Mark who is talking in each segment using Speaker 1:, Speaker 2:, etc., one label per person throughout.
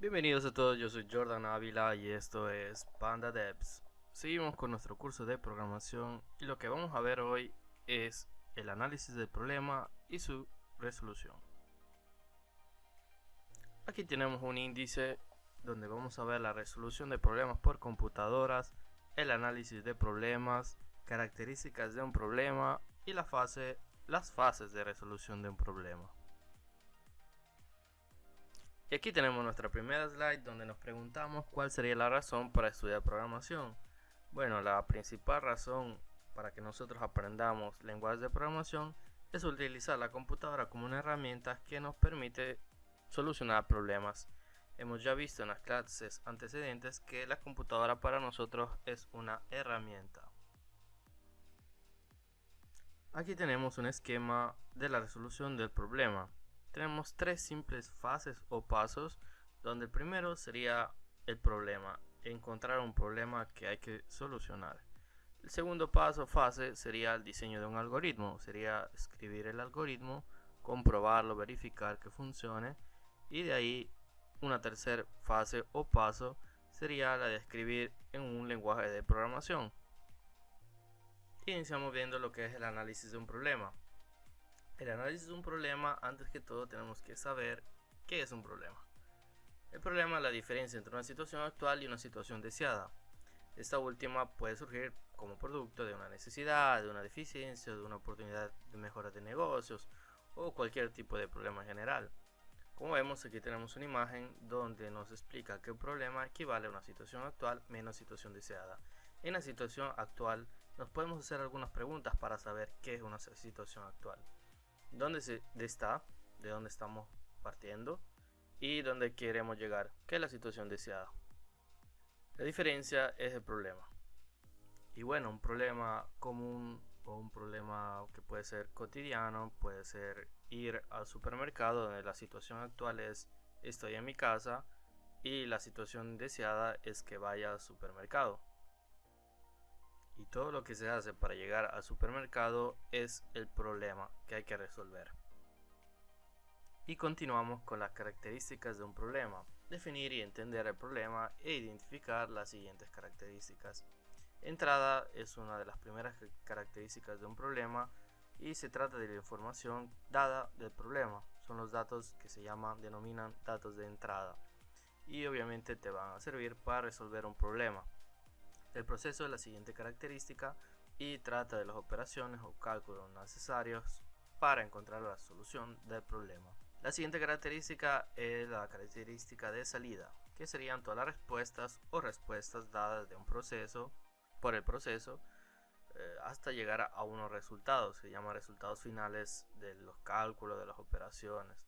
Speaker 1: Bienvenidos a todos, yo soy Jordan Ávila y esto es Panda Devs. Seguimos con nuestro curso de programación y lo que vamos a ver hoy es el análisis del problema y su resolución. Aquí tenemos un índice donde vamos a ver la resolución de problemas por computadoras, el análisis de problemas, características de un problema y las fases de resolución de un problema. Y aquí tenemos nuestra primera slide donde nos preguntamos cuál sería la razón para estudiar programación. Bueno, la principal razón para que nosotros aprendamos lenguajes de programación es utilizar la computadora como una herramienta que nos permite solucionar problemas. Hemos ya visto en las clases antecedentes que la computadora para nosotros es una herramienta. Aquí tenemos un esquema de la resolución del problema. Tenemos tres simples fases o pasos, donde el primero sería el problema, encontrar un problema que hay que solucionar. El segundo fase sería el diseño de un algoritmo, sería escribir el algoritmo, comprobarlo, verificar que funcione, y de ahí una tercera fase o paso sería la de escribir en un lenguaje de programación. Iniciamos viendo lo que es el análisis de un problema. El análisis de un problema, antes que todo tenemos que saber qué es un problema. El problema es la diferencia entre una situación actual y una situación deseada. Esta última puede surgir como producto de una necesidad, de una deficiencia, de una oportunidad de mejora de negocios o cualquier tipo de problema en general. Como vemos, aquí tenemos una imagen donde nos explica que un problema equivale a una situación actual menos situación deseada. En la situación actual nos podemos hacer algunas preguntas para saber qué es una situación actual. ¿Dónde está? ¿De dónde estamos partiendo? ¿Y dónde queremos llegar? ¿Qué es la situación deseada? La diferencia es el problema. Y bueno, un problema común o un problema que puede ser cotidiano, puede ser ir al supermercado, donde la situación actual es estoy en mi casa y la situación deseada es que vaya al supermercado. Y todo lo que se hace para llegar al supermercado es el problema que hay que resolver. Y continuamos con las características de un problema. Definir y entender el problema e identificar las siguientes características. Entrada es una de las primeras características de un problema y se trata de la información dada del problema. Son los datos que se denominan datos de entrada y obviamente te van a servir para resolver un problema. El proceso es la siguiente característica y trata de las operaciones o cálculos necesarios para encontrar la solución del problema. La siguiente característica es la característica de salida, que serían todas las respuestas o respuestas dadas de un proceso por el proceso hasta llegar a unos resultados, se llaman resultados finales de los cálculos de las operaciones.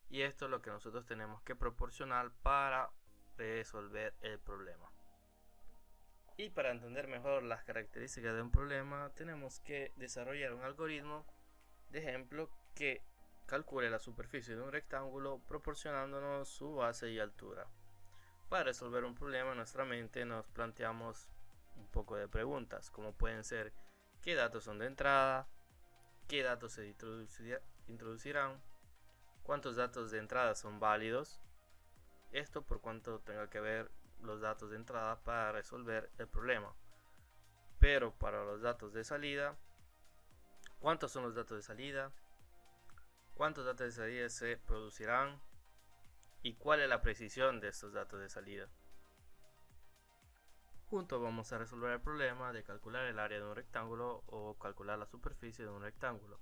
Speaker 1: Y esto es lo que nosotros tenemos que proporcionar para resolver el problema. Y para entender mejor las características de un problema, tenemos que desarrollar un algoritmo de ejemplo que calcule la superficie de un rectángulo proporcionándonos su base y altura. Para resolver un problema en nuestra mente nos planteamos un poco de preguntas, como pueden ser qué datos son de entrada, qué datos se introducirán, cuántos datos de entrada son válidos, esto por cuanto tenga que ver los datos de entrada para resolver el problema. Pero para los datos de salida, ¿cuántos son los datos de salida? ¿Cuántos datos de salida se producirán? ¿Y cuál es la precisión de estos datos de salida? Juntos vamos a resolver el problema de calcular el área de un rectángulo o calcular la superficie de un rectángulo.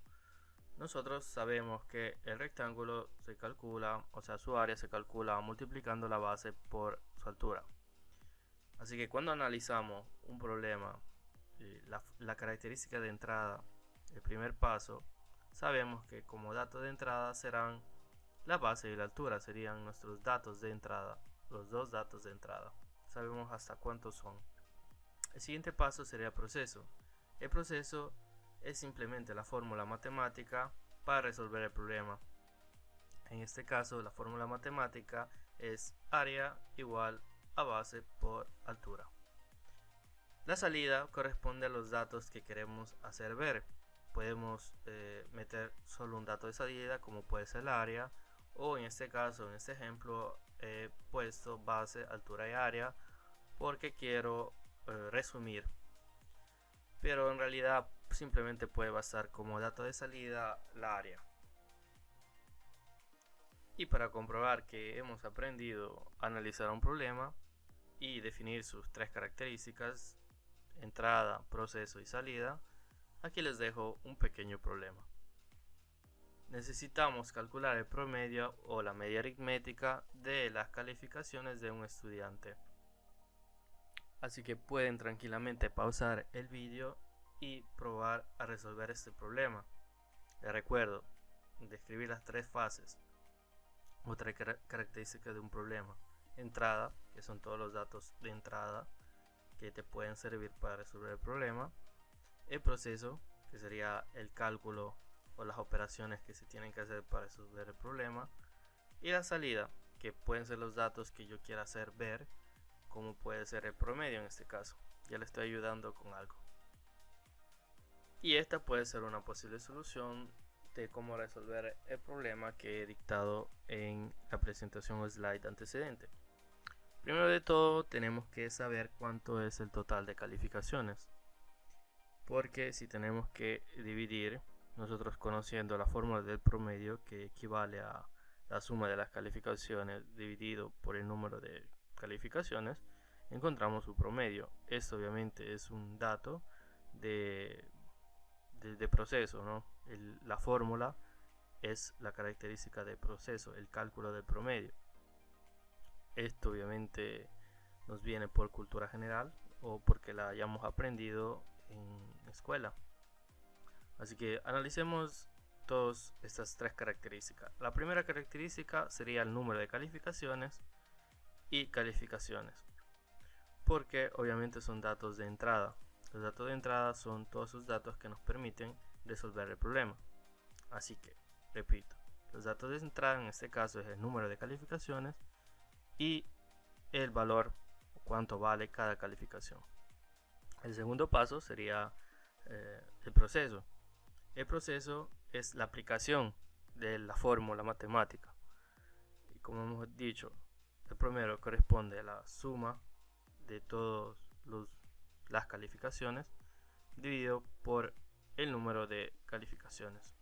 Speaker 1: Nosotros sabemos que el rectángulo se calcula, o sea, su área se calcula multiplicando la base por su altura. Así que cuando analizamos un problema, la característica de entrada, el primer paso, sabemos que como datos de entrada serán la base y la altura, serían nuestros datos de entrada, los dos datos de entrada. Sabemos hasta cuántos son. El siguiente paso sería el proceso. El proceso es simplemente la fórmula matemática para resolver el problema. En este caso, la fórmula matemática es área igual a base por altura. La salida corresponde a los datos que queremos hacer ver. Podemos meter solo un dato de salida, como puede ser el área, o en este caso, en este ejemplo, he puesto base, altura y área porque quiero resumir, pero en realidad simplemente puede basar como dato de salida la área. Y para comprobar que hemos aprendido a analizar un problema y definir sus tres características, entrada, proceso y salida, aquí les dejo un pequeño problema. Necesitamos calcular el promedio o la media aritmética de las calificaciones de un estudiante. Así que pueden tranquilamente pausar el vídeo y probar a resolver este problema. Les recuerdo, describir las tres fases. Otra característica de un problema: entrada, que son todos los datos de entrada que te pueden servir para resolver el problema; el proceso, que sería el cálculo o las operaciones que se tienen que hacer para resolver el problema; y la salida, que pueden ser los datos que yo quiera hacer ver, como puede ser el promedio en este caso. Ya le estoy ayudando con algo. Y esta puede ser una posible solución de cómo resolver el problema que he dictado en la presentación o slide antecedente. Primero de todo, tenemos que saber cuánto es el total de calificaciones, porque si tenemos que dividir, nosotros conociendo la fórmula del promedio, que equivale a la suma de las calificaciones dividido por el número de calificaciones, encontramos su promedio. Esto obviamente es un dato de proceso, ¿no? La fórmula es la característica de proceso, el cálculo del promedio. Esto obviamente nos viene por cultura general o porque la hayamos aprendido en escuela. Así que analicemos todas estas tres características. La primera característica sería el número de calificaciones y calificaciones, porque obviamente son datos de entrada. Los datos de entrada son todos esos datos que nos permiten resolver el problema. Así que, repito, los datos de entrada en este caso es el número de calificaciones y el valor, o cuánto vale cada calificación. El segundo paso sería el proceso. El proceso es la aplicación de la fórmula matemática. Y como hemos dicho, el promedio corresponde a la suma de todas las calificaciones dividido por el número de calificaciones.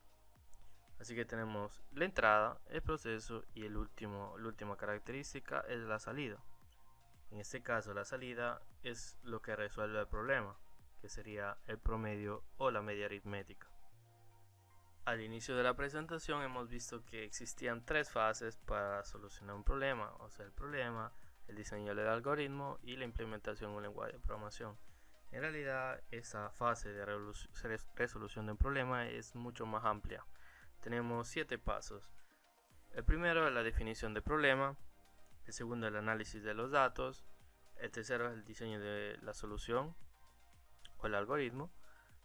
Speaker 1: Así que tenemos la entrada, el proceso y la última característica es la salida. En este caso la salida es lo que resuelve el problema, que sería el promedio o la media aritmética. Al inicio de la presentación hemos visto que existían tres fases para solucionar un problema, o sea, el problema, el diseño del algoritmo y la implementación de un lenguaje de programación. En realidad, esa fase de resolución de un problema es mucho más amplia. Tenemos 7 pasos. El primero es la definición del problema, el segundo es el análisis de los datos, el tercero es el diseño de la solución o el algoritmo,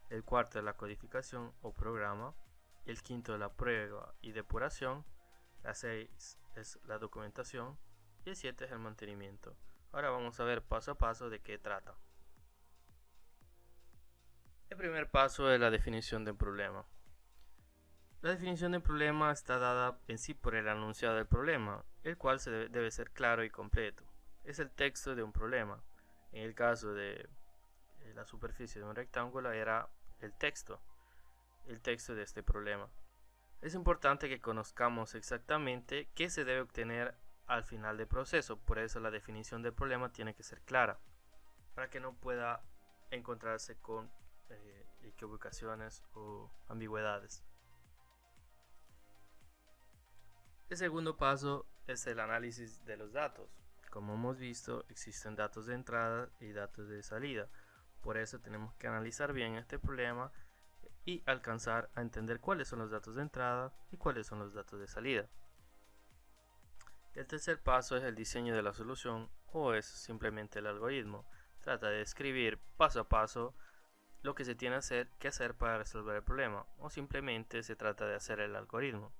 Speaker 1: el cuarto es la codificación o programa, el quinto es la prueba y depuración, la 6 es la documentación y el 7 es el mantenimiento. Ahora vamos a ver paso a paso de qué trata. El primer paso es la definición del problema. La definición del problema está dada en sí por el enunciado del problema, el cual debe ser claro y completo. Es el texto de un problema. En el caso de la superficie de un rectángulo era el texto de este problema. Es importante que conozcamos exactamente qué se debe obtener al final del proceso, por eso la definición del problema tiene que ser clara, para que no pueda encontrarse con equivocaciones o ambigüedades. El segundo paso es el análisis de los datos. Como hemos visto, existen datos de entrada y datos de salida. Por eso tenemos que analizar bien este problema y alcanzar a entender cuáles son los datos de entrada y cuáles son los datos de salida. El tercer paso es el diseño de la solución, o es simplemente el algoritmo. Trata de describir paso a paso lo que se tiene que hacer para resolver el problema, o simplemente se trata de hacer el algoritmo.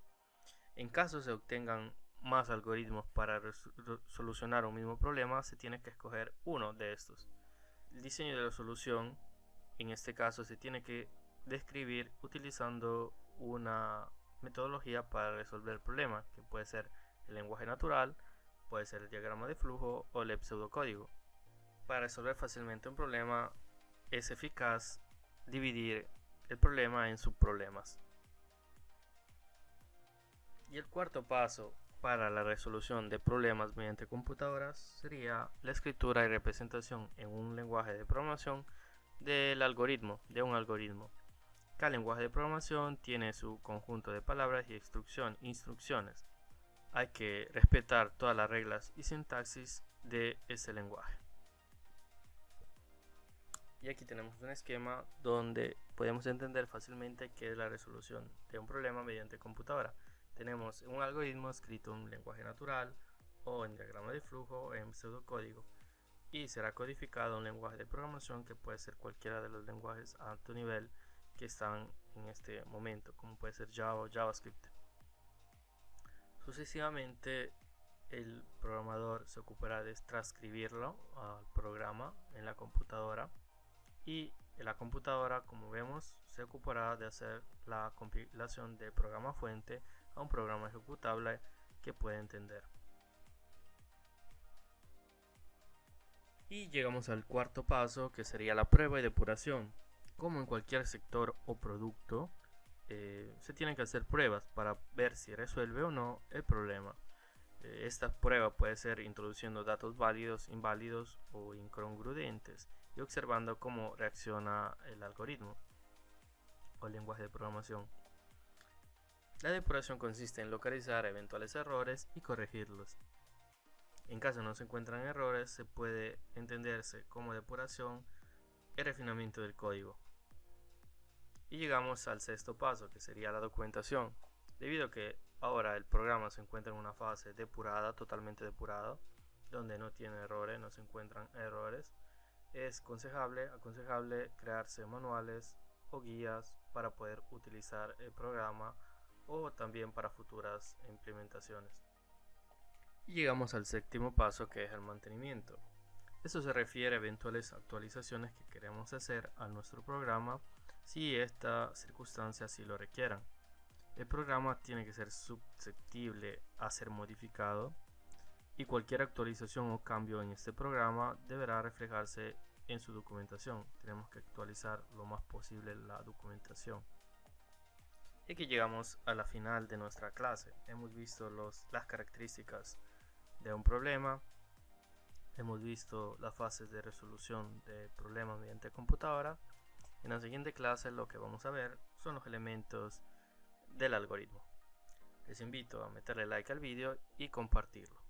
Speaker 1: En caso se obtengan más algoritmos para solucionar un mismo problema, se tiene que escoger uno de estos. El diseño de la solución, en este caso, se tiene que describir utilizando una metodología para resolver el problema, que puede ser el lenguaje natural, puede ser el diagrama de flujo o el pseudocódigo. Para resolver fácilmente un problema es eficaz dividir el problema en subproblemas. Y el cuarto paso para la resolución de problemas mediante computadoras sería la escritura y representación en un lenguaje de programación de un algoritmo. Cada lenguaje de programación tiene su conjunto de palabras y instrucciones. Hay que respetar todas las reglas y sintaxis de ese lenguaje. Y aquí tenemos un esquema donde podemos entender fácilmente qué es la resolución de un problema mediante computadora. Tenemos un algoritmo escrito en lenguaje natural o en diagrama de flujo o en pseudocódigo, y será codificado en un lenguaje de programación que puede ser cualquiera de los lenguajes a alto nivel que están en este momento, como puede ser Java o JavaScript. Sucesivamente, el programador se ocupará de transcribirlo al programa en la computadora, y la computadora, como vemos, se ocupará de hacer la compilación del programa fuente a un programa ejecutable que puede entender. Y llegamos al cuarto paso, que sería la prueba y depuración. Como en cualquier sector o producto, se tienen que hacer pruebas para ver si resuelve o no el problema. Esta prueba puede ser introduciendo datos válidos, inválidos o incongruentes y observando cómo reacciona el algoritmo o el lenguaje de programación. La depuración consiste en localizar eventuales errores y corregirlos. En caso no se encuentran errores, se puede entenderse como depuración y refinamiento del código. Y llegamos al sexto paso, que sería la documentación. Debido a que ahora el programa se encuentra en una fase depurada, totalmente depurado, donde no tiene errores, no se encuentran errores, es aconsejable crearse manuales o guías para poder utilizar el programa o también para futuras implementaciones. Y llegamos al séptimo paso, que es el mantenimiento. Esto se refiere a eventuales actualizaciones que queremos hacer a nuestro programa si esta circunstancia así lo requieran. El programa tiene que ser susceptible a ser modificado, y cualquier actualización o cambio en este programa deberá reflejarse en su documentación. Tenemos que actualizar lo más posible la documentación. Y aquí llegamos a la final de nuestra clase. Hemos visto las características de un problema, hemos visto las fases de resolución de problemas mediante computadora. En la siguiente clase lo que vamos a ver son los elementos del algoritmo. Les invito a meterle like al vídeo y compartirlo.